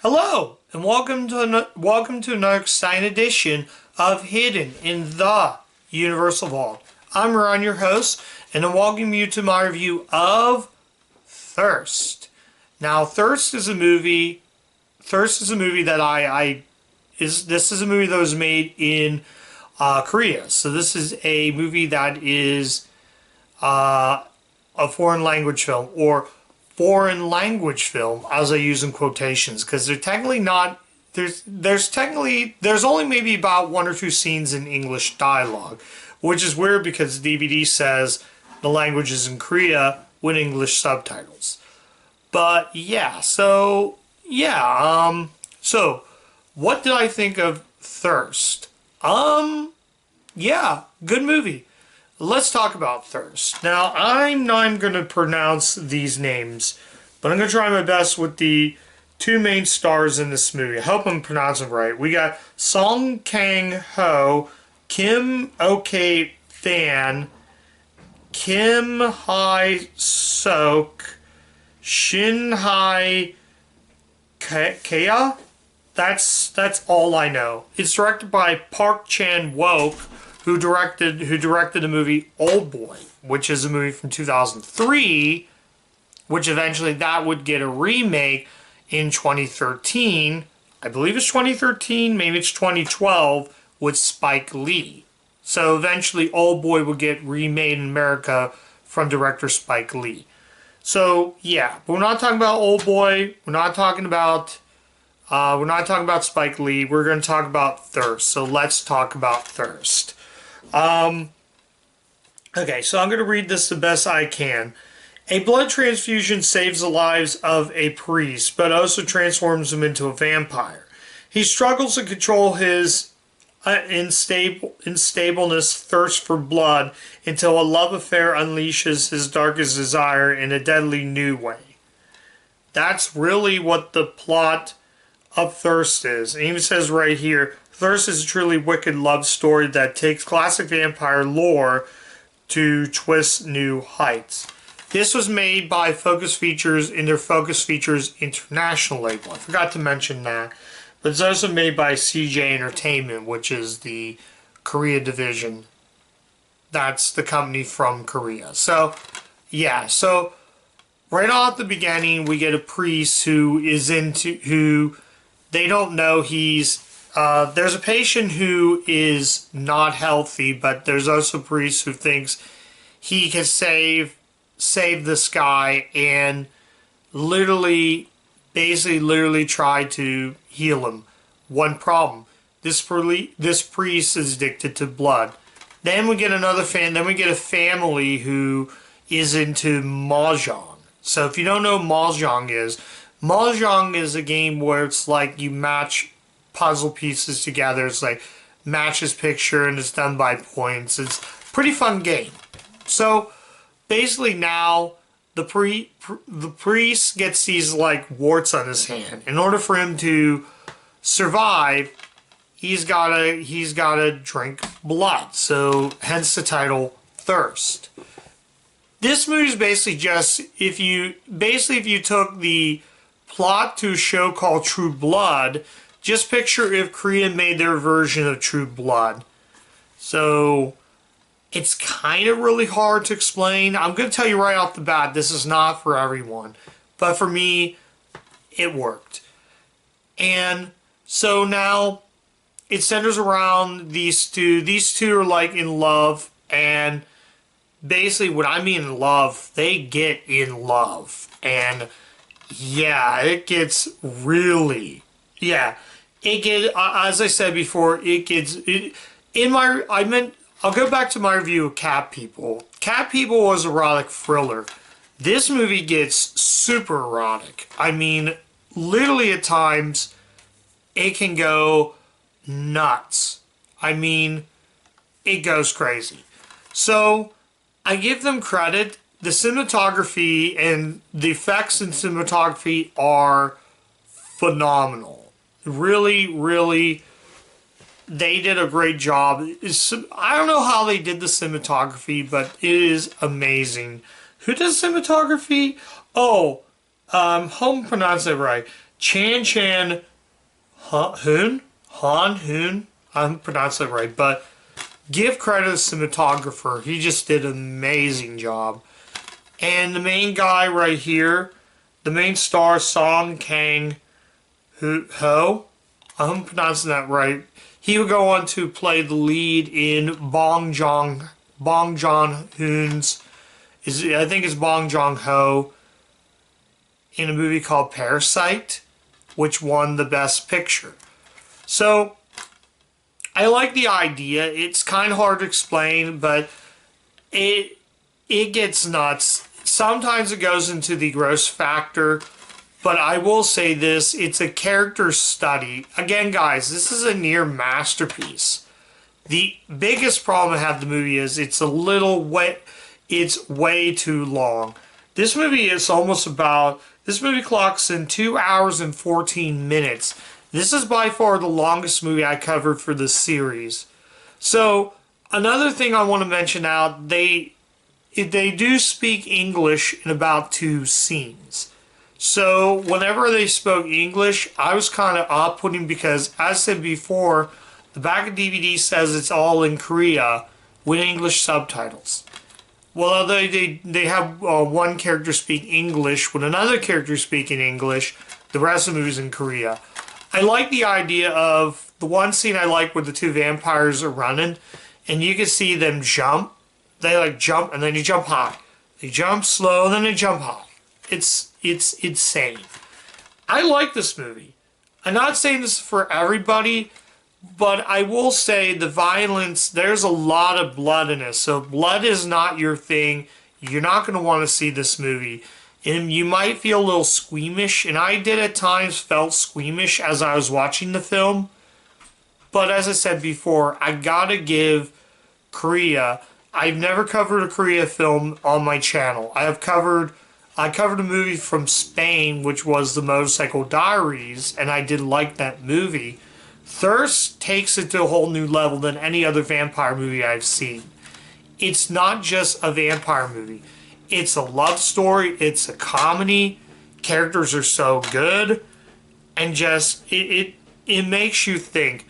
Hello, and welcome to another exciting edition of Hidden in the Universal Vault. I'm Ron, your host, and I welcome you to my review of Thirst. Now, Thirst is a movie. Thirst is a movie that this is a movie that was made in Korea. So this is a movie that is a foreign language film, or foreign language film, as I use in quotations, because they're technically not. There's only maybe about one or two scenes in English dialogue, which is weird because the DVD says the language is in Korea with English subtitles. But yeah, so what did I think of Thirst? Yeah, good movie. Let's talk about Thirst. Now, I'm not going to pronounce these names, but I'm going to try my best with the two main stars in this movie. I hope I'm pronouncing them right. We got Song Kang-ho, Kim Ok-fan, Kim Hae-sok, Shin Hae-kea. That's all I know. It's directed by Park Chan-wook, who directed the movie Old Boy, which is a movie from 2003, which eventually that would get a remake in 2013. I believe it's 2013, maybe it's 2012, with Spike Lee. So eventually Old Boy would get remade in America from director Spike Lee. So yeah, but we're not talking about Old Boy. We're not talking about Spike Lee. We're going to talk about Thirst. So let's talk about Thirst. Okay, so I'm going to read this the best I can. A blood transfusion saves the lives of a priest, but also transforms him into a vampire. He struggles to control his instableness, thirst for blood, until a love affair unleashes his darkest desire in a deadly new way. That's really what the plot of Thirst is. It even says right here, Thirst is a truly wicked love story that takes classic vampire lore to twist new heights. This was made by Focus Features in their Focus Features International label. I forgot to mention that. But it's also made by CJ Entertainment, which is the Korea division. That's the company from Korea. So, yeah. So, right off at the beginning, we get a priest who they don't know there's a patient who is not healthy, but there's also a priest who thinks he can save this guy and literally try to heal him. One problem: this priest is addicted to blood. Then we get a family who is into mahjong. So if you don't know what mahjong is a game where it's like you match puzzle pieces together. It's like matches picture, and it's done by points. It's a pretty fun game. So basically now the priest gets these like warts on his hand. In order for him to survive, he's gotta drink blood. So hence the title Thirst. This movie is basically just if you took the plot to a show called True Blood. Just picture if Korea made their version of True Blood. So, it's kind of really hard to explain. I'm going to tell you right off the bat, this is not for everyone. But for me, it worked. And so now, it centers around these two. These two are like in love. And basically, when I mean in love, they get in love. And yeah, it gets really... Yeah. As I said before, I'll go back to my review of Cat People. Cat People was an erotic thriller. This movie gets super erotic. I mean, literally at times, it can go nuts. I mean, it goes crazy. So, I give them credit. The cinematography and the effects in cinematography are phenomenal. Really, really, they did a great job. I don't know how they did the cinematography, but it is amazing. Who does cinematography? Oh, hope I'm pronouncing it right. Chan Hoon, Han Hoon. I'm pronouncing it right, but give credit to the cinematographer. He just did an amazing job. And the main guy right here, the main star, Song Kang Ho. I'm pronouncing that right. He would go on to play the lead in Bong Joon-ho's, I think it's Bong Joon-ho, in a movie called Parasite, which won the Best Picture. So, I like the idea. It's kind of hard to explain, but it gets nuts. Sometimes it goes into the gross factor, but I will say this, it's a character study. Again, guys, this is a near masterpiece. The biggest problem I have with the movie is it's way too long. This movie clocks in 2 hours and 14 minutes. This is by far the longest movie I covered for this series. So, another thing I want to mention out, they do speak English in about 2 scenes. So, whenever they spoke English, I was kind of off-putting because, as I said before, the back of DVD says it's all in Korea with English subtitles. Well, they have one character speak English with another character speaking English. The rest of the movie's in Korea. I like the idea of the one scene I like where the 2 vampires are running, and you can see them jump. They jump and then they jump high. They jump slow, then they jump high. It's insane. I like this movie. I'm not saying this for everybody, but I will say the violence, there's a lot of blood in it. So if blood is not your thing, you're not going to want to see this movie. And you might feel a little squeamish, and I did at times felt squeamish as I was watching the film. But as I said before, I gotta give Korea, I've never covered a Korea film on my channel. I covered a movie from Spain, which was The Motorcycle Diaries, and I did like that movie. Thirst takes it to a whole new level than any other vampire movie I've seen. It's not just a vampire movie. It's a love story. It's a comedy. Characters are so good. And just, it makes you think.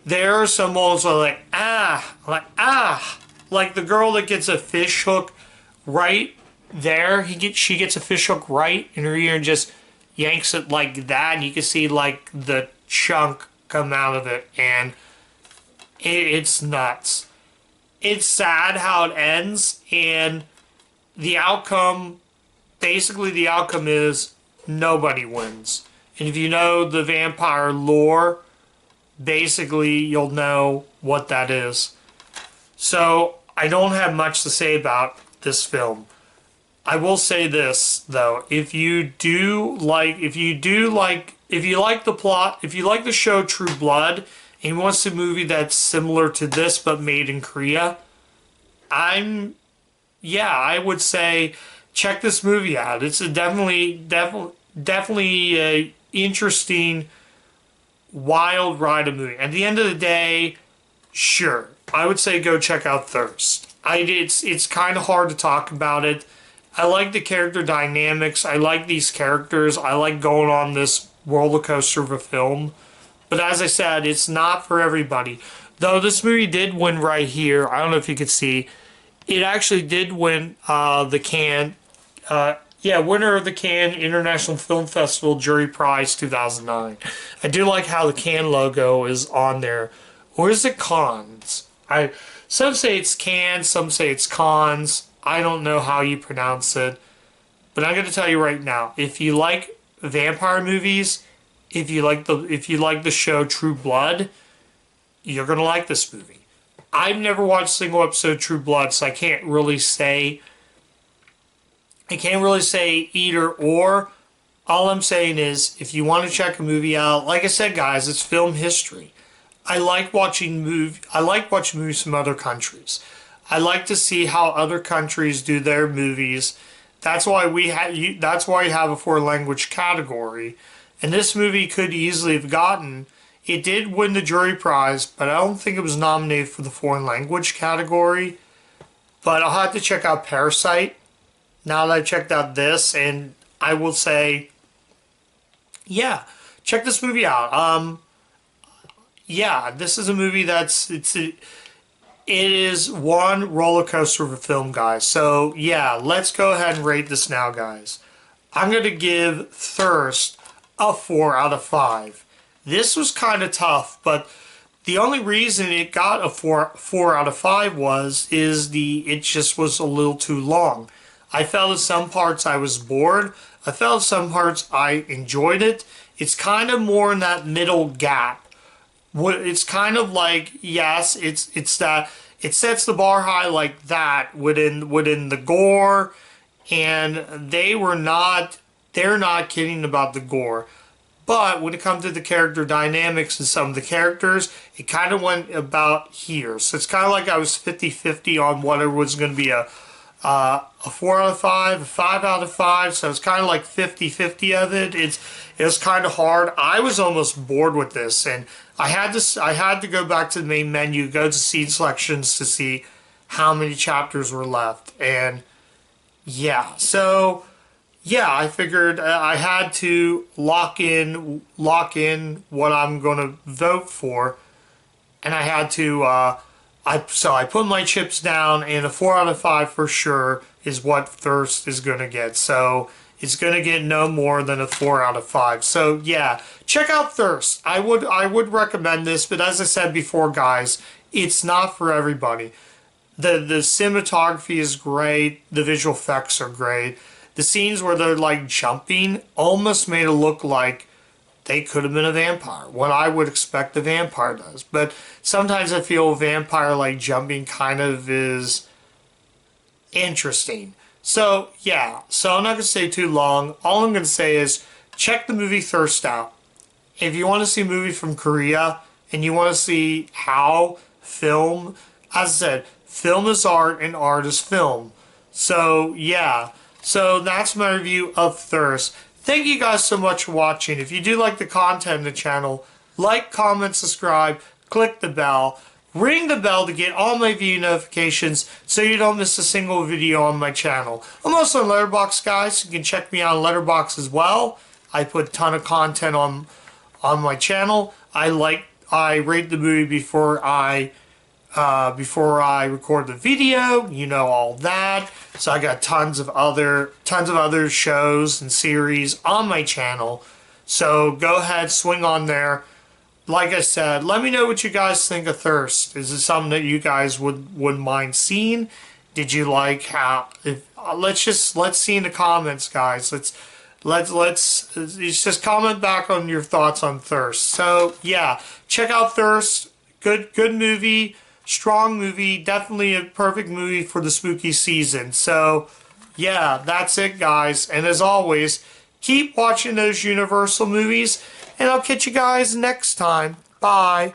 There are some moments where like the girl that gets a fish hook right there. She gets a fish hook right in her ear and just yanks it like that. And you can see like the chunk come out of it. And it's nuts. It's sad how it ends. And the outcome is nobody wins. And if you know the vampire lore, basically you'll know what that is. So I don't have much to say about this film. I will say this though, if you like the plot, if you like the show True Blood, and you want to see a movie that's similar to this but made in Korea, I would say check this movie out. It's a definitely a interesting, wild ride of movie. At the end of the day, sure, I would say go check out Thirst. It's kind of hard to talk about it. I like the character dynamics. I like these characters. I like going on this roller coaster of a film. But as I said, it's not for everybody. Though this movie did win right here. I don't know if you could see. It actually did win the Cannes, winner of the Cannes International Film Festival Jury Prize 2009. I do like how the Cannes logo is on there. Or is it Cannes? Some say it's Cannes, some say it's Cannes. I don't know how you pronounce it. But I'm going to tell you right now, if you like vampire movies, if you like the show True Blood, you're going to like this movie. I've never watched a single episode of True Blood, so I can't really say either or. All I'm saying is, if you want to check a movie out, like I said, guys, it's film history. I like watching movies from other countries. I like to see how other countries do their movies. That's why you have a foreign language category. And this movie could easily have gotten. It did win the jury prize, but I don't think it was nominated for the foreign language category. But I'll have to check out Parasite now that I've checked out this, and I will say yeah, check this movie out. Yeah, this is a movie it is one roller coaster of a film, guys. So yeah, let's go ahead and rate this now, guys. I'm gonna give Thirst a 4 out of 5. This was kind of tough, but the only reason it got a 4 out of 5 it just was a little too long. I felt in some parts I was bored. I felt in some parts I enjoyed it. It's kind of more in that middle gap. It's kind of like, yes, it's that it sets the bar high like that within the gore, and they're not kidding about the gore. But when it comes to the character dynamics and some of the characters, it kind of went about here. So it's kind of like I was 50-50 on whether it was going to be a 4 out of 5, a 5 out of 5. So it's kind of like 50-50 of it. It was kind of hard. I was almost bored with this, and I had to go back to the main menu, go to scene selections to see how many chapters were left, and yeah. So yeah, I figured I had to lock in what I'm going to vote for, and I had to. I put my chips down, and a 4 out of 5 for sure is what Thirst is going to get. So it's going to get no more than a 4 out of 5. So yeah, check out Thirst. I would recommend this, but as I said before, guys, it's not for everybody. The cinematography is great. The visual effects are great. The scenes where they're like jumping almost made it look like they could have been a vampire. What I would expect a vampire does. But sometimes I feel a vampire like jumping kind of is interesting. So yeah, so I'm not going to stay too long. All I'm going to say is check the movie Thirst out. If you want to see a movie from Korea and you want to see how film, as I said, film is art and art is film. So yeah, so that's my review of Thirst. Thank you guys so much for watching. If you do like the content of the channel, like, comment, subscribe, click the bell. Ring the bell to get all my video notifications so you don't miss a single video on my channel. I'm also on Letterboxd, guys. You can check me out on Letterboxd as well. I put a ton of content on my channel. I rate the movie before I record the video. You know all that. So I got tons of other shows and series on my channel. So go ahead, swing on there. Like I said, let me know what you guys think of Thirst. Is it something that you guys wouldn't mind seeing? Did you like how? Let's see in the comments, guys. Let's just comment back on your thoughts on Thirst. So yeah, check out Thirst. Good movie, strong movie. Definitely a perfect movie for the spooky season. So yeah, that's it, guys. And as always, keep watching those Universal movies. And I'll catch you guys next time. Bye.